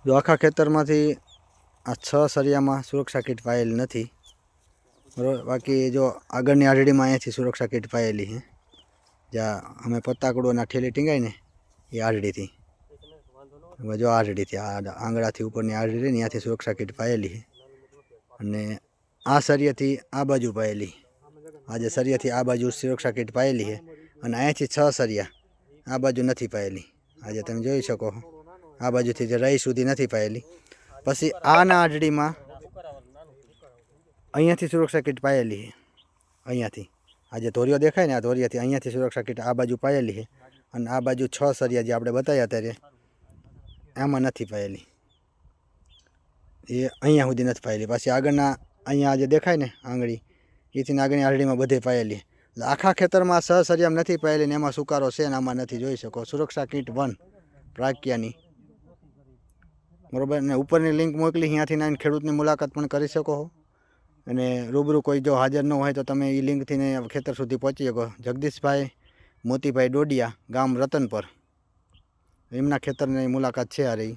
જો આખા ખેતરમાંથી આ 6 સરિયામાં સુરક્ષા કીટ પાયેલ નથી બરાબર। બાકી જો આગળની આરડીમાં અહીંયાથી સુરક્ષા કીટ પાયેલી છે, જ્યાં અમે પત્તાકડોના ઠેલી ટીંગાઈને એ આરડીથી, જો આરડીથી આ આંગળાથી ઉપરની આરડી રહી ને ત્યાંથી સુરક્ષા કીટ પાયેલી છે। અને આ સરિયાથી આ બાજુ પાયેલી, આજે સરિયાથી આ બાજુ સુરક્ષા કીટ પાયેલી છે અને અહીંયાથી 6 સરિયા આ બાજુ નથી પાયેલી। આજે તમે જોઈ શકો આ બાજુથી જે રહી સુધી નથી પાયેલી। પછી આના આરડીમાં અહીંયાથી સુરક્ષા કીટ પાયેલી છે, અહીંયાથી આજે ધોરિયો દેખાય ને આ ધોરિયાથી અહીંયાથી સુરક્ષા કીટ આ બાજુ પાયેલી છે અને આ બાજુ 6 સરિયા જે આપણે બતાવ્યા ત્યારે આમાં નથી પાયેલી, એ અહીંયા સુધી નથી પાયેલી। પાછી આગળના અહીંયા જે દેખાય ને આંગળી એથી આગળની આરડીમાં બધે પાયેલી। એટલે આખા ખેતરમાં 6 સરિયામાં નથી પાયેલી ને એમાં સુકારો છે ને આમાં નથી, જોઈ શકો સુરક્ષા કીટ 1 પ્રાગ્યાની બરાબર। ને ઉપરની લિંક મોકલી, ત્યાંથી આવીને ખેડૂતની મુલાકાત પણ કરી શકો છો અને રૂબરૂ કોઈ જો હાજર ન હોય તો તમે એ લિંકથી ખેતર સુધી પહોંચી શકો। જગદીશભાઈ મોતીભાઈ ડોડિયા, ગામ રતનપર, એમના ખેતરની મુલાકાત છે આ રહી।